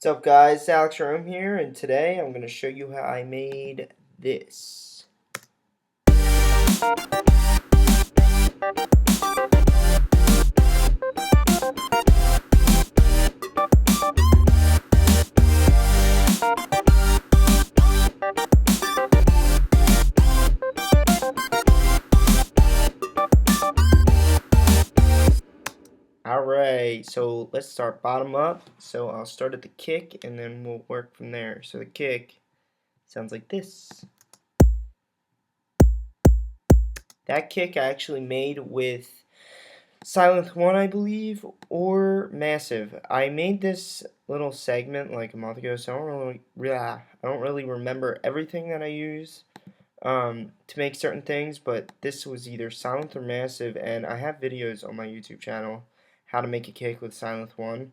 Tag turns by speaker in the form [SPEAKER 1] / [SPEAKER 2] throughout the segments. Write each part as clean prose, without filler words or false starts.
[SPEAKER 1] What's up guys, it's Alex Rome here, and today I'm going to show you how I made this. Alright, so let's start bottom up. So I'll start at the kick and then we'll work from there. So the kick sounds like this. That kick I actually made with Sylenth 1, I believe, or Massive. I made this little segment like a month ago, so I don't really remember everything that I use to make certain things, but this was either Sylenth or Massive, and I have videos on my YouTube channel how to make a kick with Sylenth 1,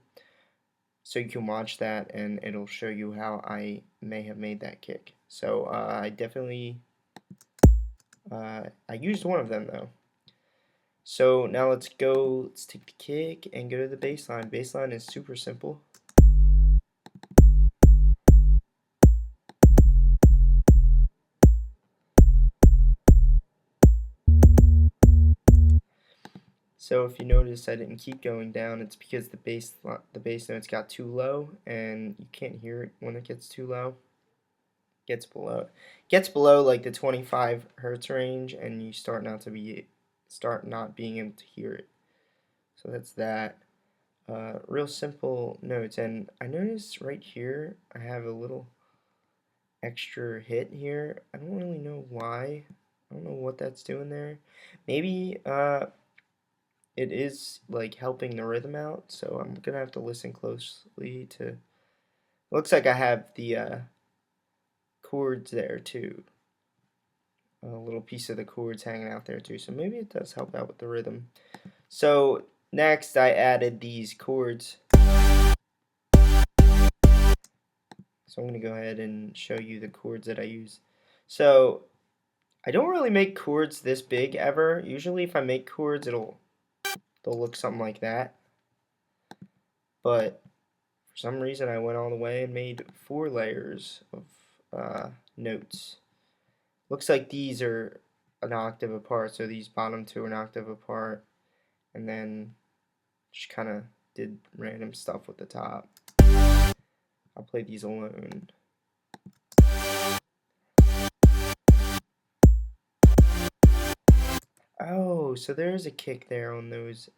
[SPEAKER 1] so you can watch that and it'll show you how I may have made that kick. So I definitely I used one of them though. So now let's take the kick and go to the bass line. Bass line is super simple. So if you notice I didn't keep going down, it's because the bass notes got too low and you can't hear it when it gets too low. Gets below like the 25 hertz range and you start not being able to hear it. So that's that. Real simple notes, and I noticed right here I have a little extra hit here. I don't really know why. I don't know what that's doing there. Maybe it is like helping the rhythm out, so I'm gonna have to listen closely to. It looks like I have the chords there too. A little piece of the chords hanging out there too, so maybe it does help out with the rhythm. So next I added these chords. So I'm going to go ahead and show you the chords that I use. So I don't really make chords this big ever. Usually if I make chords they'll look something like that. But for some reason I went all the way and made 4 layers of notes. Looks like these are an octave apart, so these bottom 2 are an octave apart, and then just kind of did random stuff with the top. I'll play these alone. Oh, so there is a kick there on these.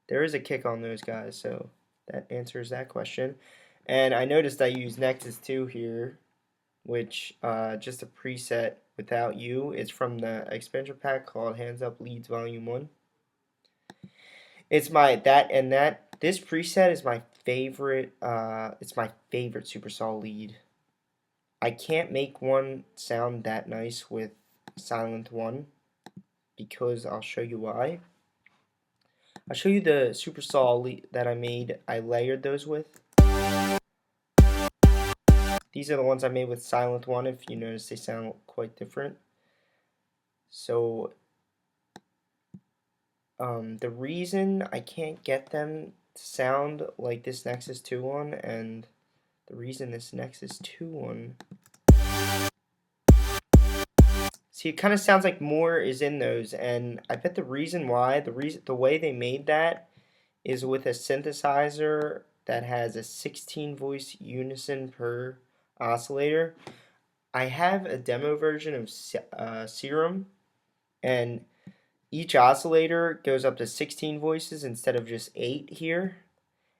[SPEAKER 1] There is a kick on those guys, so that answers that question. And I noticed I used Nexus 2 here, which just a preset without you. It's from the expansion pack called Hands Up Leads Volume 1. It's this preset is my favorite. It's my favorite Supersaw lead. I can't make one sound that nice with Sylenth 1 because I'll show you why. I'll show you the Supersaw lead that I made. I layered those with. These are the ones I made with Sylenth 1. If you notice, they sound quite different. So the reason I can't get them to sound like this Nexus 2 one, and the reason this Nexus 2 one, see, it kind of sounds like more is in those, and I bet the reason why, the way they made that is with a synthesizer that has a 16 voice unison per oscillator. I have a demo version of Serum, and each oscillator goes up to 16 voices instead of just 8 here.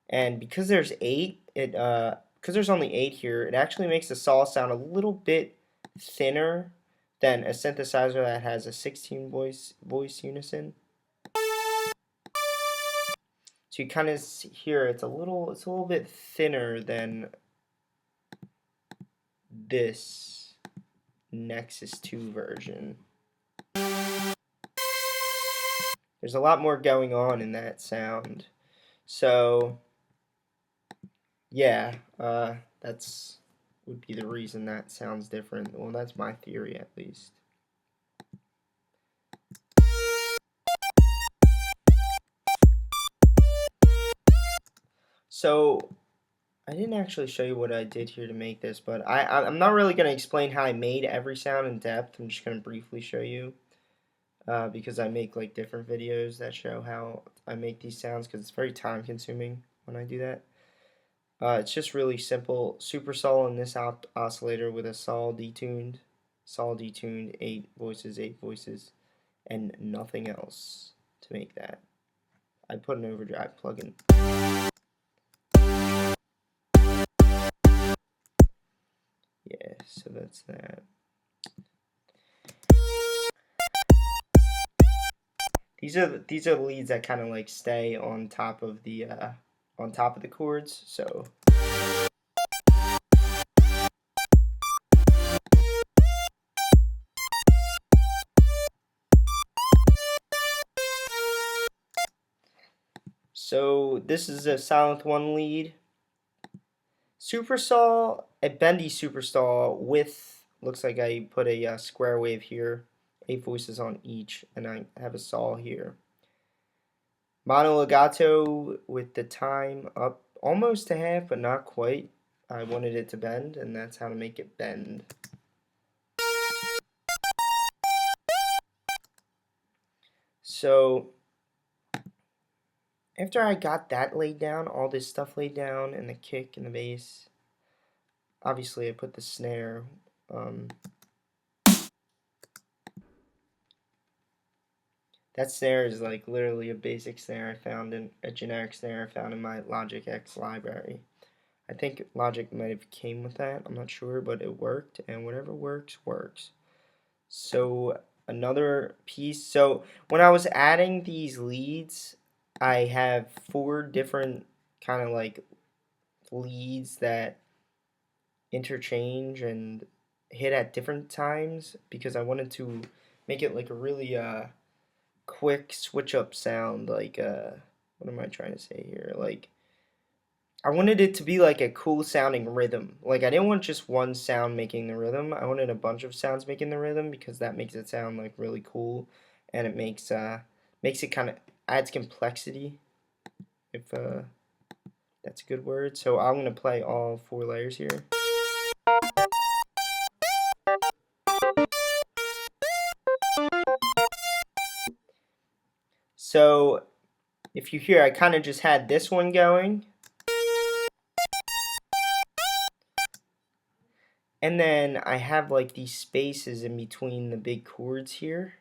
[SPEAKER 1] And because there's 8, because there's only 8 here, it actually makes the saw sound a little bit thinner than a synthesizer that has a 16 voice unison. So you kind of hear it's a little bit thinner than this Nexus 2 version. There's a lot more going on in that sound. So yeah, that's would be the reason that sounds different. Well, that's my theory at least. So I didn't actually show you what I did here to make this, but I'm not really going to explain how I made every sound in depth. I'm just going to briefly show you because I make like different videos that show how I make these sounds because it's very time consuming when I do that. It's just really simple. Super sol in this oscillator with a sol detuned, 8 voices, and nothing else to make that. I put an overdrive plugin. Yeah, so that's that. These are the leads that kind of like stay on top of the chords. So this is a Sylenth 1 lead. Super sol, a bendy super sol with, looks like I put a square wave here, 8 voices on each, and I have a sol here. Mono legato with the time up almost to half, but not quite. I wanted it to bend, and that's how to make it bend. So after I got that laid down, all this stuff laid down, and the kick and the bass, obviously I put the snare. That snare is like literally a basic snare I found in a generic snare I found in my Logic X library. I think Logic might have came with that, I'm not sure, but it worked, and whatever works, works. So another piece, so when I was adding these leads, I have 4 different kind of like leads that interchange and hit at different times because I wanted to make it like a really quick switch up sound, like what am I trying to say here, like I wanted it to be like a cool sounding rhythm. Like I didn't want just one sound making the rhythm, I wanted a bunch of sounds making the rhythm because that makes it sound like really cool, and it makes it kind of adds complexity, if that's a good word. So I'm gonna play all 4 layers here. So if you hear, I kind of just had this one going, and then I have like these spaces in between the big chords here,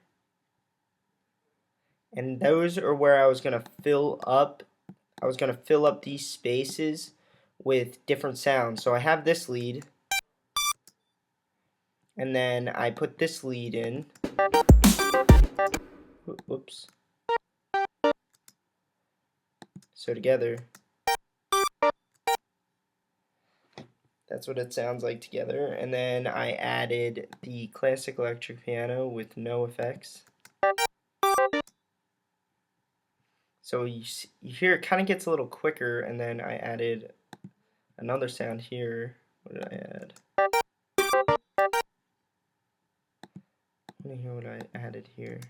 [SPEAKER 1] and those are where I was gonna fill up. I was gonna fill up these spaces with different sounds. So I have this lead, and then I put this lead in. Whoops. So together, that's what it sounds like together. And then I added the classic electric piano with no effects. So you hear it kind of gets a little quicker, and then I added another sound here. What did I add? Let me hear what I added here.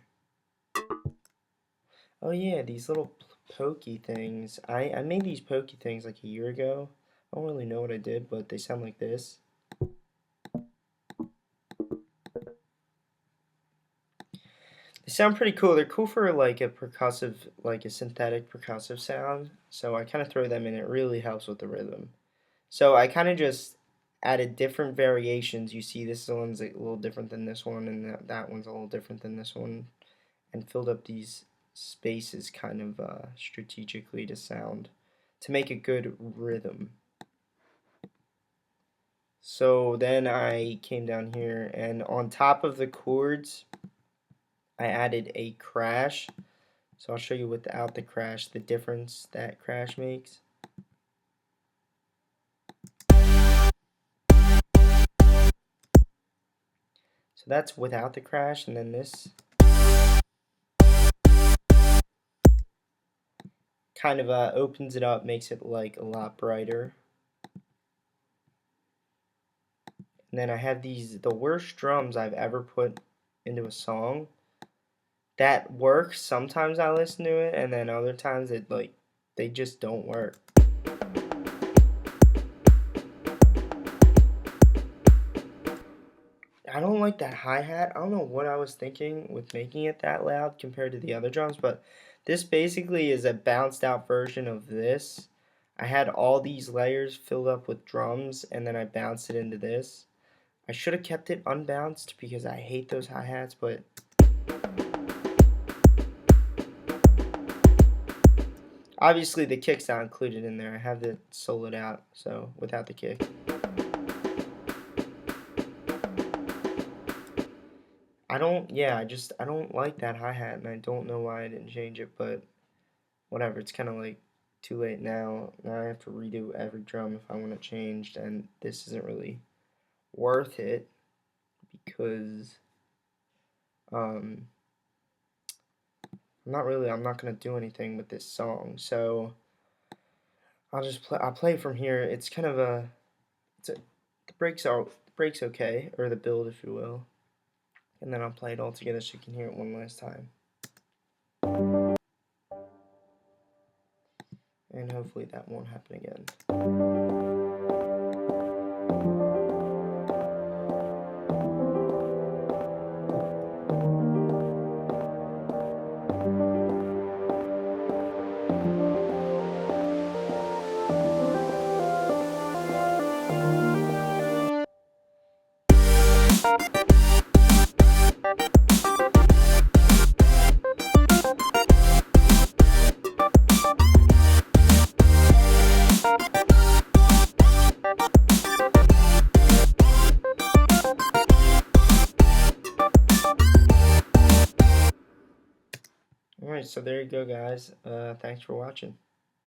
[SPEAKER 1] Oh yeah, these little pokey things. I made these pokey things like a year ago. I don't really know what I did, but they sound like this. They sound pretty cool. They're cool for like a percussive, like a synthetic percussive sound. So I kind of throw them in. It really helps with the rhythm. So I kind of just added different variations. You see this one's a little different than this one, and that one's a little different than this one, and filled up these spaces kind of strategically to make a good rhythm. So then I came down here, and on top of the chords I added a crash. So I'll show you without the crash the difference that crash makes. So that's without the crash, and then this kind of opens it up, makes it like a lot brighter. And then I have the worst drums I've ever put into a song. That works. Sometimes I listen to it, and then other times they just don't work. don't like that hi-hat. I don't know what I was thinking with making it that loud compared to the other drums, but this basically is a bounced out version of this. I had all these layers filled up with drums, and then I bounced it into this. I should have kept it unbounced because I hate those hi-hats, but obviously the kick's not included in there. I have it soloed out, so without the kick. I don't like that hi-hat, and I don't know why I didn't change it, but whatever, it's kind of like too late now. Now I have to redo every drum if I want it changed, and this isn't really worth it because I'm not gonna do anything with this song, so I'll play from here. It's kind of the breaks okay, or the build, if you will. And then I'll play it all together so you can hear it one last time. And hopefully that won't happen again. Alright, so there you go, guys. Thanks for watching.